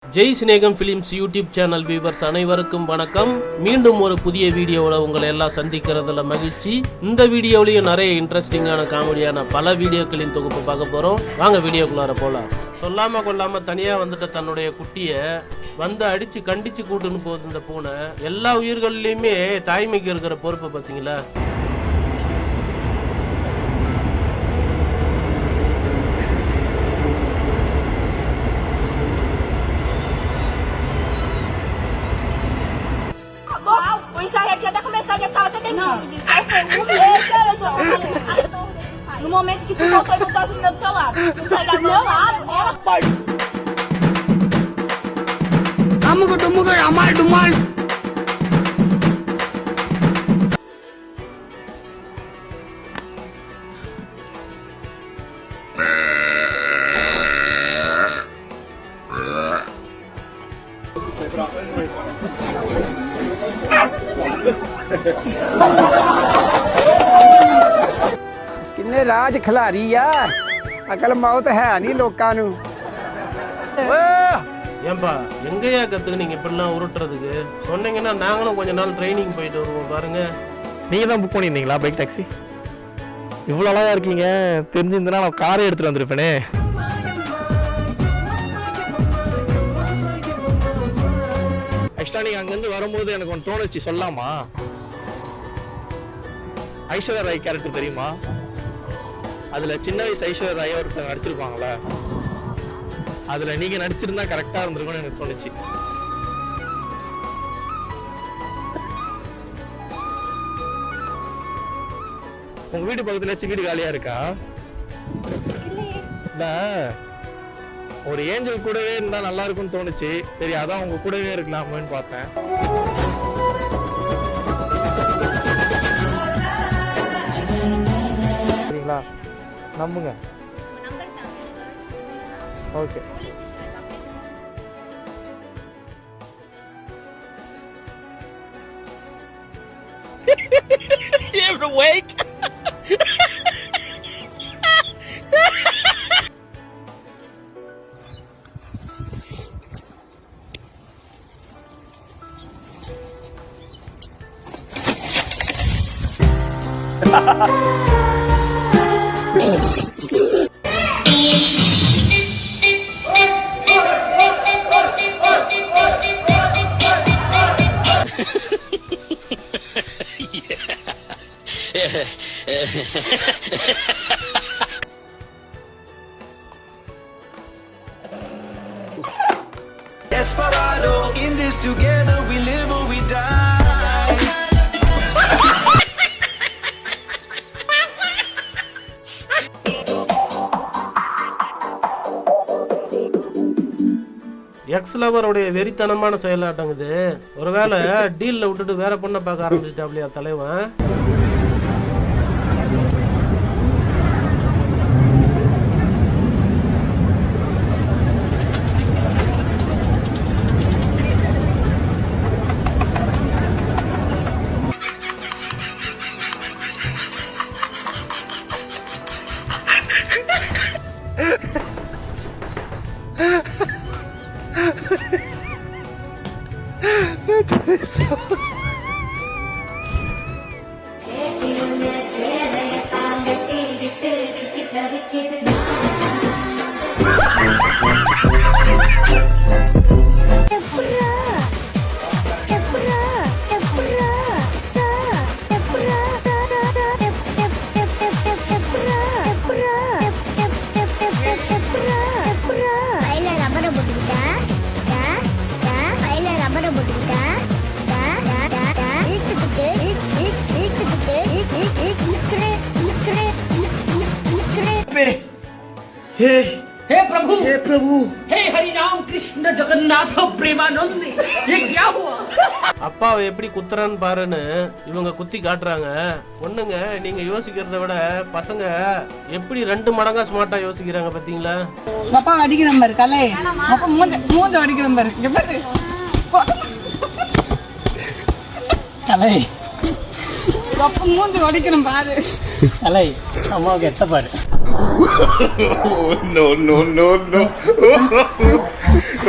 Jai Snegam films YouTube channel viewers அனைவருக்கும் வணக்கம். மீண்டும் ஒரு புதிய வீடியோவில் உங்களை எல்லாம் சந்திக்கிறதுல மகிழ்ச்சி. இந்த வீடியோவிலையும் நிறைய இன்ட்ரெஸ்டிங்கான காமெடியான பல வீடியோக்களின் தொகுப்பு பார்க்க போகிறோம். வாங்க வீடியோக்குள்ளார போகலாம். சொல்லாமல் கொள்ளாமல் தனியாக வந்துட்டு தன்னுடைய குட்டியை வந்து அடித்து கண்டித்து கூட்டுன்னு போகுது இந்த பூனை. எல்லா உயிர்கள்லையுமே தாய்மைக்கு இருக்கிற பொறுப்பை பார்த்தீங்களா? No momento que tu voltou e botou as meninas do teu lado. Tu sai do meu lado, ela... Pai! Amuga, tumuga, amal, dumal! किन्ने राज खिलारी यार अकल मौत है नहीं लोकां नू ஏன்பா எங்கேயா கற்றுக்குனீங்க இப்படிலாம் உருட்டுறதுக்கு? சொன்னீங்கன்னா நாங்களும் கொஞ்ச நாள் ட்ரைனிங் போயிட்டு வருவோம். பாருங்க, நீங்கள் தான் புக் பண்ணியிருந்தீங்களா பைக் டாக்ஸி? இவ்வளோ அழகாக இருக்கீங்க, தெரிஞ்சிருந்தனா நான் காரே எடுத்துகிட்டு வந்திருப்பேனே. ஆக்சுவலாக நீங்கள் அங்கேருந்து வரும்போது எனக்கு ஒன்று தோணுச்சு, சொல்லாமா? ஐஸ்வர்யா ராய் கேரக்டர் தெரியுமா? அதில் சின்ன வயசு ஐஸ்வர்யா ராய் ஒருத்தங்க நடிச்சிருப்பாங்களே, அதில் நீங்கள் நடிச்சிருந்தா கரெக்டாக இருந்திருக்கும்னு எனக்கு தோணுச்சு. உங்கள் வீட்டு பக்கத்தில் வீடு காலியாக இருக்கா? இல்லை, ஒரு ஏஞ்சல் கூடவே இருந்தால் நல்லா இருக்கும்னு தோணுச்சு. சரி, அதான் உங்க கூடவே இருக்கலாமேன்னு பார்த்தேன். சரிங்களா? நம்புங்க. Okay. You're awake? Desperado, in this together we live or we die. Ex லவருடைய வெறித்தனமான செயலாட்டங்குது. ஒருவேளை டீல்ல விட்டுட்டு வேற பொண்ணை பார்க்க ஆரம்பிச்சிட்டாப்லையா தலைவன்? हे प्रभु हे हरि राम कृष्ण जगन्नाथ प्रेमानंद, ये क्या हुआ? அப்பாவை எப்படி குத்துறான்னு பாருன்னு இவங்க குத்தி காட்டுறாங்க. பொண்ணுங்க, நீங்க யோசிக்கிறத விட பசங்க எப்படி 2 மடங்கா ஸ்மார்ட்டா யோசிக்கிறாங்க பாத்தீங்களா? அப்பா அடிக்கிற மாதிரி கலை, அப்பா மூஞ்ச அடிக்கிற மாதிரி இங்க பாரு கலை, அப்பா மூஞ்ச அடிக்கிற பாரு கலை, அம்மாவுக்கு எத்த பாரு. No. and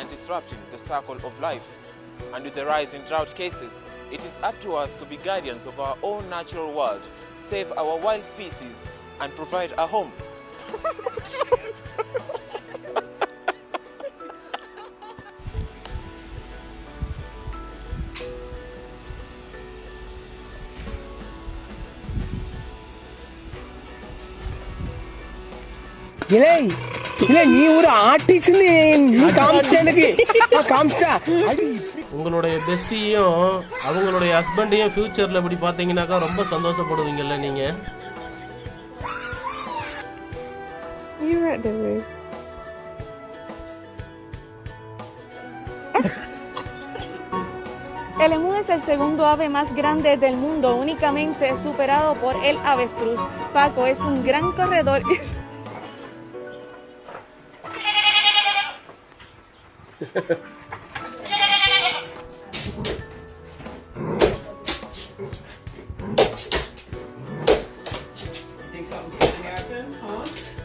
disrupting the circle of life. And with the rise in drought cases, it is up to us to be guardians of our own natural world, save our wild species, and provide a home. இலே இல்ல நீ ஒரு artist நீ காமிச்சிட்ட எனக்கு காமிச்சிட்டா உங்களுடைய பெஸ்டியும் அவங்களுடைய ஹஸ்பண்டையும் ஃபியூச்சரில் இப்படி பார்த்தீங்கன்னாக்கா ரொம்ப சந்தோஷப்படுவீங்கல்ல நீங்கள். El emú es el segundo ave más grande del mundo, únicamente superado por el avestruz. Paco es un gran corredor.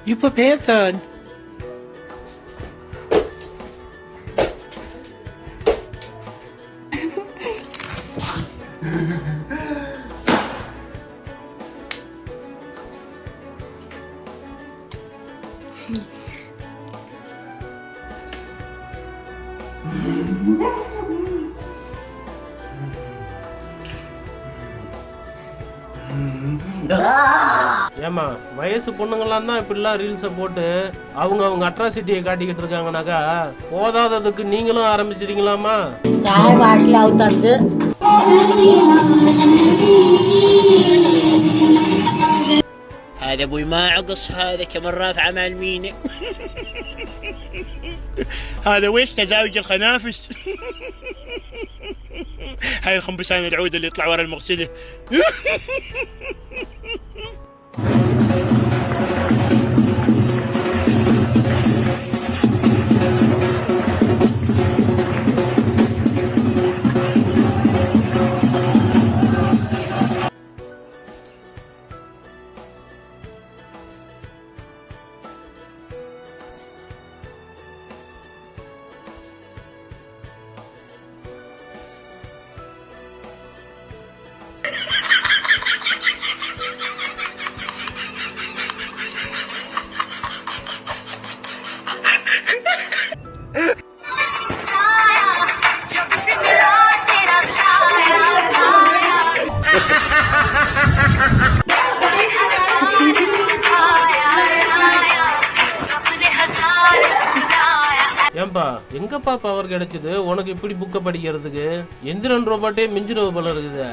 You prepared, son? ஏமா வயசு பொண்ணுங்களாம் தான் இப்படிலாம் ரீல்ஸை போட்டு அவங்க அட்ராசிட்டியை காட்டிக்கிட்டு இருக்காங்கனாக்கா போதாததுக்கு நீங்களும் ஆரம்பிச்சிட்டீங்களாமா? هذا ابوي ما عقص، هذا كمان رافعه مع المينا. هذا ويش تزاوج الخنافس. هاي الخنبسان العود اللي يطلع ورا المغسله. ஏன்பா எங்கப்பா பவர் கிடைச்சது உனக்கு இப்படி புக்கை படிக்கிறதுக்கு? எந்திரன் ரோபோட்டே மிஞ்சினவு போல இருக்குது.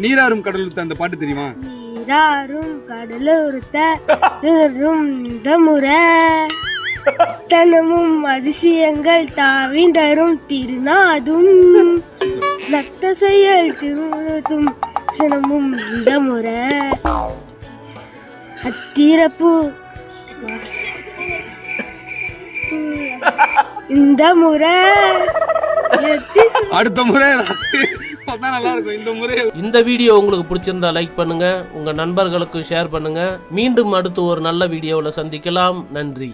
நீராறும் கடலுத்த அந்த பாட்டு தெரியுமா? நீராறும் கடலுத்த முறை தனமும் அதிசயங்கள் தாவிந்தரும் திருநாதும் நக்த செயல் திருத்தும் சினமும் இந்த முறை அத்திரப்பு இந்த முறை அடுத்த முறை நல்லா இருக்கும். இந்த முறை இந்த வீடியோ உங்களுக்கு பிடிச்சிருந்தா லைக் பண்ணுங்க, உங்க நண்பர்களுக்கும் ஷேர் பண்ணுங்க. மீண்டும் அடுத்து ஒரு நல்ல வீடியோவில் சந்திக்கலாம். நன்றி.